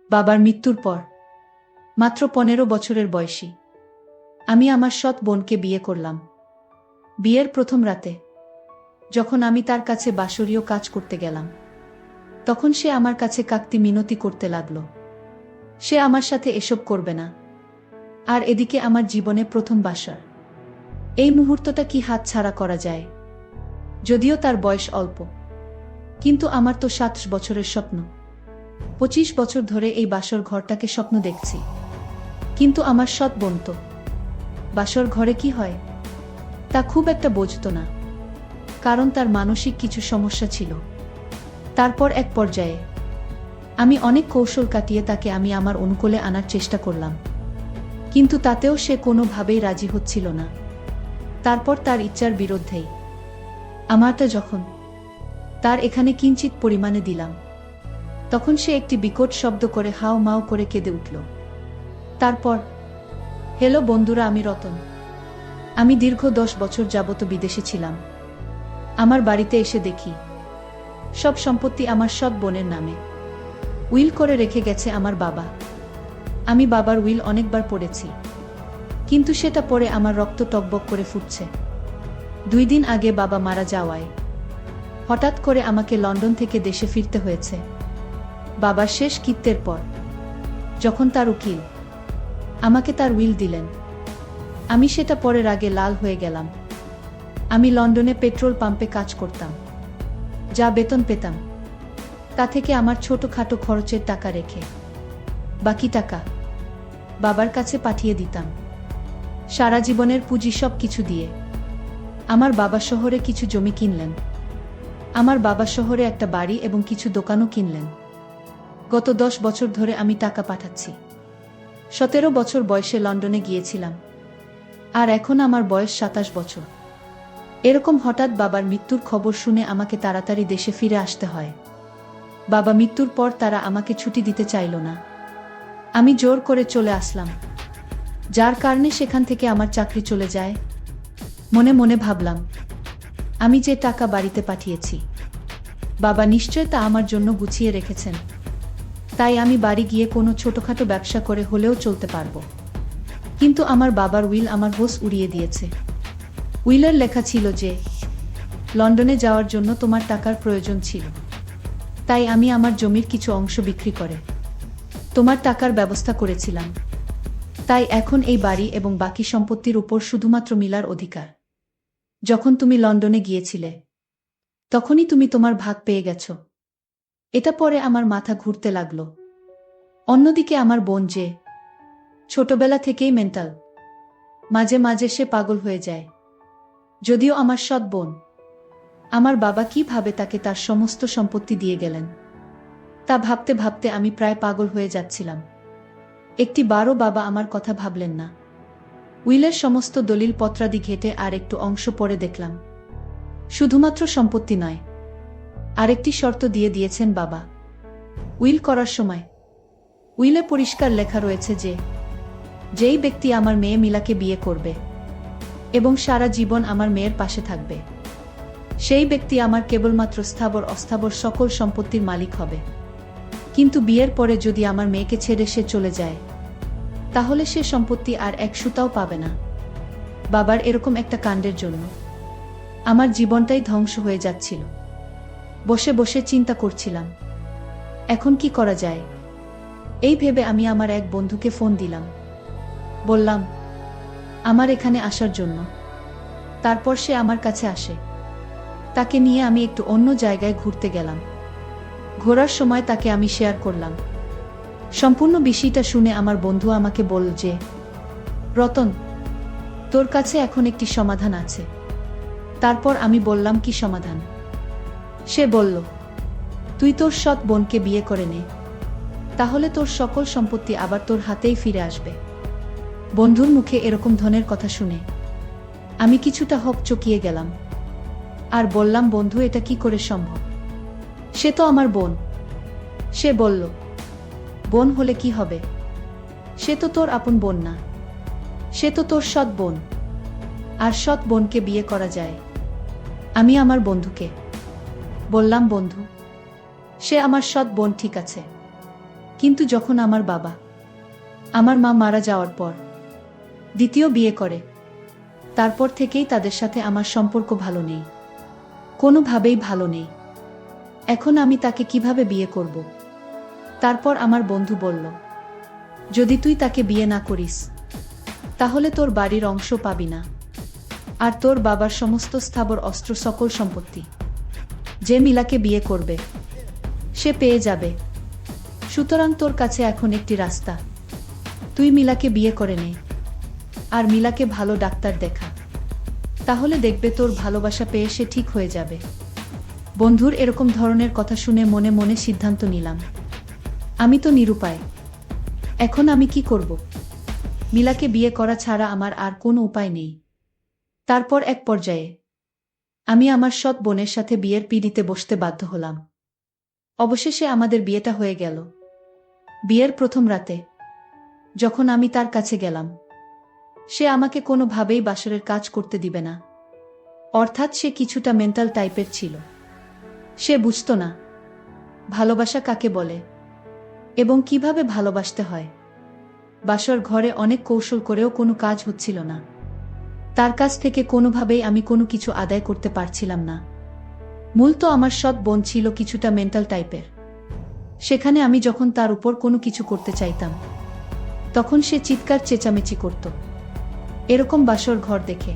বাবার মৃত্যুর পর মাত্র 15 বছরের বয়সী আমি আমার সৎ বোনকে বিয়ে করলাম। বিয়ের প্রথম রাতে যখন আমি তার কাছে বাসরীয় কাজ করতে গেলাম, তখন সে আমার কাছে কাকতি মিনতি করতে লাগলো। সে আমার সাথে এসব করবে না। আর এদিকে আমার জীবনে প্রথম বাসর। এই মুহূর্তটা কি হাতছাড়া করা যায়? যদিও তার বয়স অল্প, কিন্তু আমার তো 27 বছরের স্বপ্ন। 25 বছর ধরে এই বাসর ঘরটাকে স্বপ্ন দেখছি। কিন্তু আমার সৎ বোন তো বাসর ঘরে কি হয় তা খুব একটা বুঝতো না, কারণ তার মানসিক কিছু সমস্যা ছিল। তারপর এক পর্যায়ে আমি অনেক কৌশল কাটিয়ে তাকে আমি আমার অনুকূলে আনার চেষ্টা করলাম, কিন্তু তাতেও সে কোনোভাবেই রাজি হচ্ছিল না। তারপর তার ইচ্ছার বিরুদ্ধেই আমারটা যখন তার এখানে কিঞ্চিত পরিমাণে দিলাম, তখন সে একটি বিকট শব্দ করে হাও মাও করে কেঁদে উঠল। তারপর, হ্যালো বন্ধুরা, আমি রতন। আমি দীর্ঘ 10 বছর যাবত বিদেশে ছিলাম। আমার বাড়িতে এসে দেখি সব সম্পত্তি আমার সৎ বোনের নামে উইল করে রেখে গেছে আমার বাবা। আমি বাবার উইল অনেকবার পড়েছি, কিন্তু সেটা পড়ে আমার রক্ত টকবক করে ফুটছে। 2 দিন আগে বাবা মারা যাওয়ায় হঠাৎ করে আমাকে লন্ডন থেকে দেশে ফিরতে হয়েছে। বাবার শেষ কৃত্যের পর যখন তার উকিল আমাকে তার উইল দিলেন, আমি সেটা পড়ার আগে লাল হয়ে গেলাম। আমি লন্ডনে পেট্রোল পাম্পে কাজ করতাম। যা বেতন পেতাম তা থেকে আমার ছোটখাটো খরচের টাকা রেখে বাকি টাকা বাবার কাছে পাঠিয়ে দিতাম। সারা জীবনের পুঁজি সব কিছু দিয়ে আমার বাবা শহরে কিছু জমি কিনলেন। আমার বাবা শহরে একটা বাড়ি এবং কিছু দোকানও কিনলেন। গত 10 বছর ধরে আমি টাকা পাঠাচ্ছি। 17 বছর বয়সে লন্ডনে গিয়েছিলাম, আর এখন আমার বয়স 27 বছর। এরকম হঠাৎ বাবার মৃত্যুর খবর শুনে আমাকে তাড়াতাড়ি দেশে ফিরে আসতে হয়। বাবা মৃত্যুর পর তারা আমাকে ছুটি দিতে চাইল না। আমি জোর করে চলে আসলাম, যার কারণে সেখান থেকে আমার চাকরি চলে যায়। মনে মনে ভাবলাম, আমি যে টাকা বাড়িতে পাঠিয়েছি বাবা নিশ্চয় তা আমার জন্য গুছিয়ে রেখেছেন। তাই আমি বাড়ি গিয়ে কোনো ছোটখাটো ব্যবসা করে হলেও চলতে পারবো। কিন্তু আমার বাবার উইল আমার হোশ উড়িয়ে দিয়েছে। উইলের লেখা ছিল যে লন্ডনে যাওয়ার জন্য তোমার টাকার প্রয়োজন ছিল, তাই আমি আমার জমির কিছু অংশ বিক্রি করে তোমার টাকার ব্যবস্থা করেছিলাম। তাই এখন এই বাড়ি এবং বাকি সম্পত্তির উপর শুধুমাত্র মিলার অধিকার। যখন তুমি লন্ডনে গিয়েছিলে তখনই তুমি তোমার ভাগ পেয়ে গেছো। এটা পরে আমার মাথা ঘুরতে লাগলো। অন্যদিকে আমার বোন যে ছোটবেলা থেকেই মেন্টাল, মাঝে মাঝে সে পাগল হয়ে যায়। যদিও আমার সৎ বোন, আমার বাবা কিভাবে তাকে তার সমস্ত সম্পত্তি দিয়ে গেলেন তা ভাবতে ভাবতে আমি প্রায় পাগল হয়ে যাচ্ছিলাম। একটি বারও বাবা আমার কথা ভাবলেন না। উইলের সমস্ত দলিল পত্রাদি ঘেটে আর একটু অংশ পড়ে দেখলাম, শুধুমাত্র সম্পত্তি নয়, আরেকটি শর্ত দিয়ে দিয়েছেন বাবা। উইল করার সময় উইলে পরিষ্কার লেখা রয়েছে যে যেই ব্যক্তি আমার মেয়ে মিলাকে বিয়ে করবে এবং সারা জীবন আমার মেয়ের পাশে থাকবে, সেই ব্যক্তি আমার কেবলমাত্র স্থাবর অস্থাবর সকল সম্পত্তির মালিক হবে। কিন্তু বিয়ের পরে যদি আমার মেয়েকে ছেড়ে সে চলে যায়, তাহলে সে সম্পত্তি আর এক সুতাও পাবে না। বাবার এরকম একটা কাণ্ডের জন্য আমার জীবনটাই ধ্বংস হয়ে যাচ্ছিল। বসে বসে চিন্তা করছিলাম, এখন কি করা যায়। এই ভেবে আমি আমার এক বন্ধুকে ফোন দিলাম। বললাম আমার এখানে আসার জন্য। তারপর সে আমার কাছে আসে। তাকে নিয়ে আমি একটু অন্য জায়গায় ঘুরতে গেলাম। ঘোরার সময় তাকে আমি শেয়ার করলাম সম্পূর্ণ বিষয়টা। শুনে আমার বন্ধু আমাকে বলল যে, রতন, তোর কাছে এখন একটি সমাধান আছে। তারপর আমি বললাম, কি সমাধান? সে বলল, তুই তোর সৎ বোনকে বিয়ে করে নে, তাহলে তোর সকল সম্পত্তি আবার তোর হাতেই ফিরে আসবে। বন্ধুর মুখে এরকম ধরনের কথা শুনে আমি কিছুটা হকচকিয়ে গেলাম আর বললাম, বন্ধু, এটা কি করে সম্ভব? সে তো আমার বোন। সে বলল, বোন হলে কি হবে? সে তো তোর আপন বোন না, সে তো তোর সৎ বোন। আর সৎ বোনকে বিয়ে করা যায়। আমি আমার বন্ধুকে বললাম, বন্ধু, সে আমার সৎ বোন ঠিক আছে, কিন্তু যখন আমার বাবা, আমার মা মারা যাওয়ার পর দ্বিতীয় বিয়ে করে, তারপর থেকেই তাদের সাথে আমার সম্পর্ক ভালো নেই, কোনোভাবেই ভালো নেই। এখন আমি তাকে কিভাবে বিয়ে করব? তারপর আমার বন্ধু বলল, যদি তুই তাকে বিয়ে না করিস তাহলে তোর বাড়ির অংশ পাবি না, আর তোর বাবার সমস্ত স্থাবর অস্ত্র সকল সম্পত্তি যে মিলাকে বিয়ে করবে সে পেয়ে যাবে। সুতরাং তোর কাছে এখন একটি রাস্তা, তুই মিলাকে বিয়ে করে নে আর মিলাকে ভালো ডাক্তার দেখা, তাহলে দেখবে তোর ভালোবাসা পেয়ে সে ঠিক হয়ে যাবে। বন্ধুর এরকম ধরনের কথা শুনে মনে মনে সিদ্ধান্ত নিলাম, আমি তো নিরুপায়, এখন আমি কি করব? মিলাকে বিয়ে করা ছাড়া আমার আর কোনো উপায় নেই। তারপর এক পর্যায়ে আমি আমার সৎ বোনের সাথে বিয়ের পিঁড়িতে বসতে বাধ্য হলাম। অবশেষে আমাদের বিয়েটা হয়ে গেল। বিয়ের প্রথম রাতে যখন আমি তার কাছে গেলাম, সে আমাকে কোনোভাবেই বাসরের কাজ করতে দিবে না। অর্থাৎ সে কিছুটা মেন্টাল টাইপের ছিল। সে বুঝতো না ভালোবাসা কাকে বলে এবং কিভাবে ভালোবাসতে হয়। বাসর ঘরে অনেক কৌশল করেও কোনো কাজ হচ্ছিল না। তার কাছ থেকে কোনোভাবেই আমি কোনো কিছু আদায় করতে পারছিলাম না। মূলত আমার সৎ বোন ছিল কিছুটা মেন্টাল টাইপের। সেখানে আমি যখন তার উপর কোনো কিছু করতে চাইতাম, তখন সে চিৎকার চেঁচামেচি করত। এরকম বাসর ঘর দেখে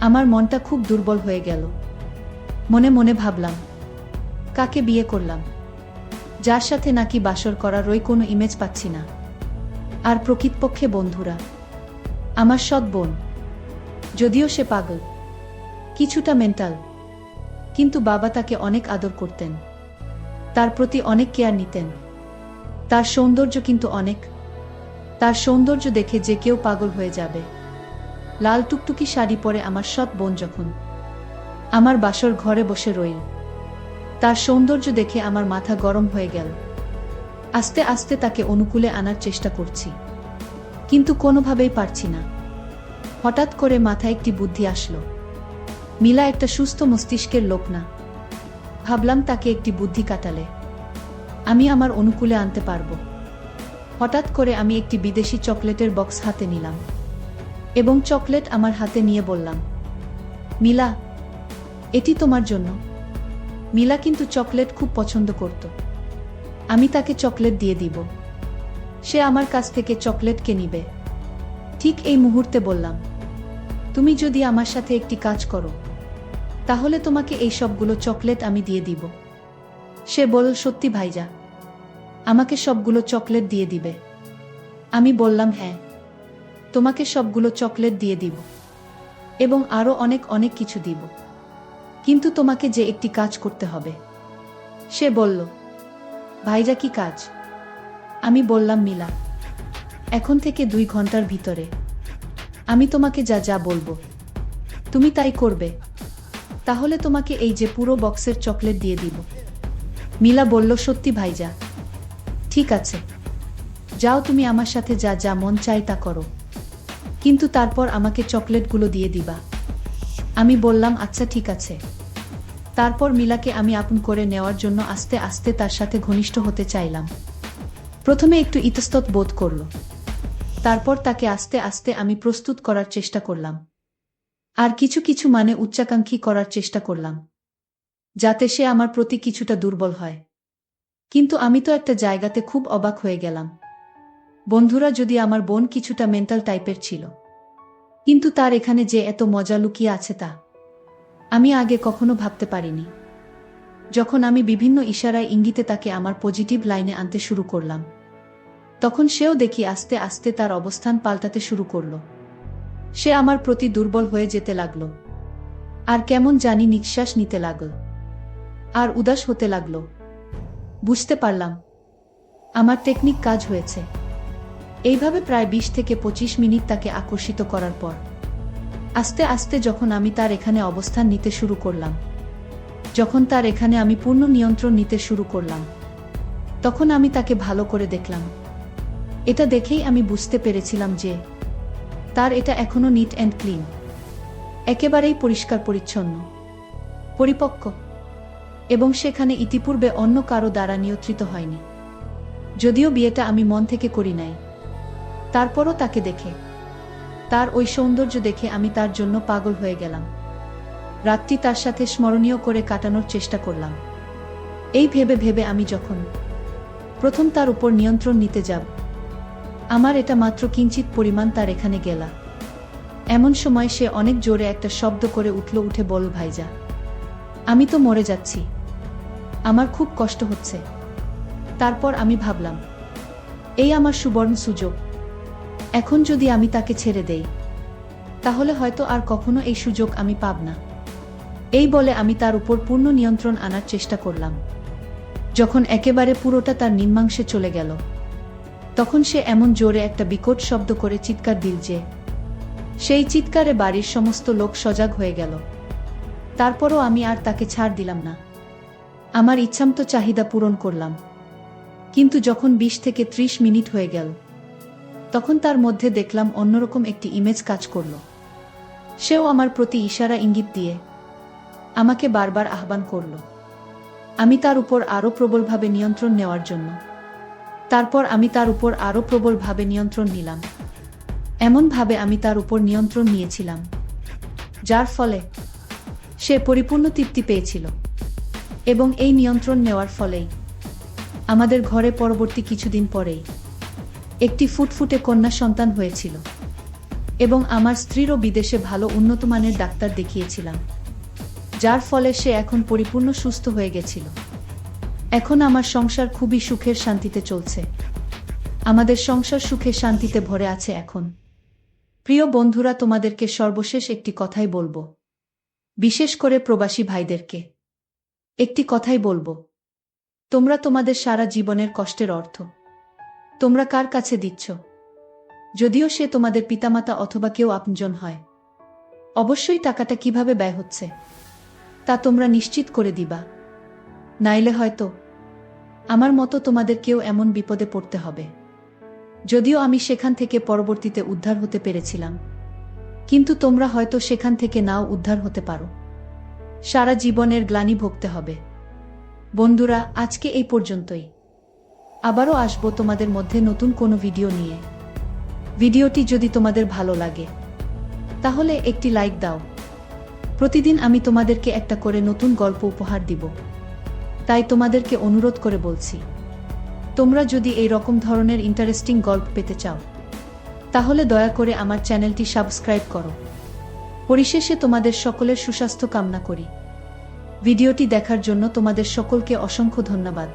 আমার মনটা খুব দুর্বল হয়ে গেল। মনে মনে ভাবলাম, কাকে বিয়ে করলাম, যার সাথে নাকি বাসর করারই কোনো ইমেজ পাচ্ছি না। আর প্রকৃতপক্ষে বন্ধুরা, আমার সৎ বোন, যদিও সে পাগল, কিছুটা মেন্টাল, কিন্তু বাবা তাকে অনেক আদর করতেন, তার প্রতি অনেক কেয়ার নিতেন। তার সৌন্দর্য কিন্তু অনেক, তার সৌন্দর্য দেখে যে কেউ পাগল হয়ে যাবে। লাল টুকটুকি শাড়ি পরে আমার সৎ বোন যখন আমার বাসর ঘরে বসে রইল, তার সৌন্দর্য দেখে আমার মাথা গরম হয়ে গেল। আস্তে আস্তে তাকে অনুকূলে আনার চেষ্টা করছি, কিন্তু কোনোভাবেই পারছি না। হঠাৎ করে মাথায় একটি বুদ্ধি আসলো। মিলা একটা সুস্থ মস্তিষ্কের লোক না। ভাবলাম তাকে একটি বুদ্ধি কাটালে আমি আমার অনুকূলে আনতে পারবো। হঠাৎ করে আমি একটি বিদেশি চকলেটের বক্স হাতে নিলাম এবং চকলেট আমার হাতে নিয়ে বললাম, মিলা, এটি তোমার জন্য। মিলা কিন্তু চকলেট খুব পছন্দ করত। আমি তাকে চকলেট দিয়ে দিব, সে আমার কাছ থেকে চকলেটকে নিবে। ঠিক এই মুহূর্তে বললাম, তুমি যদি আমার সাথে একটি কাজ করো তাহলে তোমাকে এই সবগুলো চকলেট আমি দিয়ে দিব। সে বলল, সত্যি ভাইজা, আমাকে সবগুলো চকলেট দিয়ে দিবে? আমি বললাম, হ্যাঁ, তোমাকে সবগুলো চকলেট দিয়ে দিব এবং আরো অনেক অনেক কিছু দিব, কিন্তু তোমাকে যে একটি কাজ করতে হবে। সে বলল, ভাইজা, কি কাজ? আমি বললাম, মিলা, এখন থেকে 2 ঘন্টার ভিতরে আমি তোমাকে যা যা বলবো তুমি তাই করবে, তাহলে তোমাকে এই যে পুরো বক্সের চকলেট দিয়ে দিব। মিলা বলল, সত্যি ভাইজা? ঠিক আছে, যাও, তুমি আমার সাথে যা যা মন চাই তা করো, কিন্তু তারপর আমাকে চকলেটগুলো দিয়ে দিবা। আমি বললাম, আচ্ছা ঠিক আছে। তারপর মিলাকে আমি আপন করে নেওয়ার জন্য আস্তে আস্তে তার সাথে ঘনিষ্ঠ হতে চাইলাম। প্রথমে একটু ইতস্তত বোধ করল, তারপর তাকে আস্তে আস্তে আমি প্রস্তুত করার চেষ্টা করলাম, আর কিছু কিছু মানে উচ্চাকাঙ্ক্ষী করার চেষ্টা করলাম, যাতে সে আমার প্রতি কিছুটা দুর্বল হয়। কিন্তু আমি তো একটা জায়গাতে খুব অবাক হয়ে গেলাম। বন্ধুরা, যদি আমার বোন কিছুটা মেন্টাল টাইপের ছিল, কিন্তু তার এখানে যে এত মজা লুকিয়ে আছে তা আমি আগে কখনো ভাবতে পারিনি। যখন আমি বিভিন্ন ইশারায় ইঙ্গিতে তাকে আমার পজিটিভ লাইনে আনতে শুরু করলাম, তখন সেও দেখি আস্তে আস্তে তার অবস্থান পাল্টাতে শুরু করল। সে আমার প্রতি দুর্বল হয়ে যেতে লাগল, আর কেমন জানি নিঃশ্বাস নিতে লাগল, আর উদাস হতে লাগল। বুঝতে পারলাম আমার টেকনিক কাজ হয়েছে। এইভাবে প্রায় 20 থেকে 25 মিনিট তাকে আকর্ষিত করার পর আস্তে আস্তে যখন আমি তার এখানে অবস্থান নিতে শুরু করলাম, যখন তার এখানে আমি পূর্ণ নিয়ন্ত্রণ নিতে শুরু করলাম, তখন আমি তাকে ভালো করে দেখলাম। এটা দেখেই আমি বুঝতে পেরেছিলাম যে তার এটা এখনো নিট অ্যান্ড ক্লিন, একেবারেই পরিষ্কার পরিচ্ছন্ন, পরিপক্ক, এবং সেখানে ইতিপূর্বে অন্য কারো দ্বারা নিয়ন্ত্রিত হয়নি। যদিও বিয়েটা আমি মন থেকে করি নাই, তারপরও তাকে দেখে, তার ওই সৌন্দর্য দেখে আমি তার জন্য পাগল হয়ে গেলাম। রাতটি তার সাথে স্মরণীয় করে কাটানোর চেষ্টা করলাম। এই ভেবে ভেবে আমি যখন প্রথম তার উপর নিয়ন্ত্রণ নিতে যাব, আমার এটা মাত্র কিঞ্চিত পরিমাণ তার এখানে গেলা। এমন সময় সে অনেক জোরে একটা শব্দ করে উঠে বলল, ভাইজা, আমি তো মরে যাচ্ছি, আমার খুব কষ্ট হচ্ছে। তারপর আমি ভাবলাম, এই আমার সুবর্ণ সুযোগ, এখন যদি আমি তাকে ছেড়ে দেই তাহলে হয়তো আর কখনো এই সুযোগ আমি পাব না। এই বলে আমি তার উপর পূর্ণ নিয়ন্ত্রণ আনার চেষ্টা করলাম। যখন একেবারে পুরোটা তার নিম্নাংশে চলে গেল, তখন সে এমন জোরে একটা বিকট শব্দ করে চিৎকার দিল যে সেই চিৎকারে বাড়ির সমস্ত লোক সজাগ হয়ে গেল। তারপরও আমি আর তাকে ছাড় দিলাম না। আমার ইচ্ছামতো চাহিদা পূরণ করলাম। কিন্তু যখন 20 থেকে 30 মিনিট হয়ে গেল, তখন তার মধ্যে দেখলাম অন্যরকম একটি ইমেজ কাজ করল। সেও আমার প্রতি ইশারা ইঙ্গিত দিয়ে আমাকে বারবার আহ্বান করল আমি তার উপর আরও প্রবলভাবে নিয়ন্ত্রণ নেওয়ার জন্য। তারপর আমি তার উপর আরও প্রবলভাবে নিয়ন্ত্রণ নিলাম। এমনভাবে আমি তার উপর নিয়ন্ত্রণ নিয়েছিলাম যার ফলে সে পরিপূর্ণ তৃপ্তি পেয়েছিল। এবং এই নিয়ন্ত্রণ নেওয়ার ফলেই আমাদের ঘরে পরবর্তী কিছুদিন পরেই একটি ফুটফুটে কন্যা সন্তান হয়েছিল। এবং আমার স্ত্রীরও বিদেশে ভালো উন্নতমানের ডাক্তার দেখিয়েছিলাম, যার ফলে সে এখন পরিপূর্ণ সুস্থ হয়ে গেছিল। এখন আমার সংসার খুবই সুখের শান্তিতে চলছে। আমাদের সংসার সুখে শান্তিতে ভরে আছে এখন। প্রিয় বন্ধুরা, তোমাদেরকে সর্বশেষ একটি কথাই বলবো, বিশেষ করে প্রবাসী ভাইদেরকে একটি কথাই বলবো, তোমরা তোমাদের সারা জীবনের কষ্টের অর্থ তোমরা কার কাছে দিচ্ছ? যদিও সে তোমাদের পিতামাতা অথবা কেউ আপনজন হয়, অবশ্যই টাকাটা কিভাবে ব্যয় হচ্ছে তা তোমরা নিশ্চিত করে দিবা। নাইলে হয়তো আমার মতো তোমাদের কেউ এমন বিপদে পড়তে হবে। যদিও আমি সেখান থেকে পরবর্তীতে উদ্ধার হতে পেরেছিলাম, কিন্তু তোমরা হয়তো সেখান থেকে নাও উদ্ধার হতে পারো। সারা জীবনের গ্লানি ভুগতে হবে। বন্ধুরা, আজকে এই পর্যন্তই। আবারও আসবো তোমাদের মধ্যে নতুন কোনো ভিডিও নিয়ে। ভিডিওটি যদি তোমাদের ভালো লাগে তাহলে একটি লাইক দাও। প্রতিদিন আমি তোমাদেরকে একটা করে নতুন গল্প উপহার দিব। তাই তোমাদেরকে অনুরোধ করে বলছি, তোমরা যদি এই রকম ধরনের ইন্টারেস্টিং গল্প পেতে চাও তাহলে দয়া করে আমার চ্যানেলটি সাবস্ক্রাইব করো। পরিশেষে তোমাদের সকলের সুস্বাস্থ্য কামনা করি। ভিডিওটি দেখার জন্য তোমাদের সকলকে অসংখ্য ধন্যবাদ।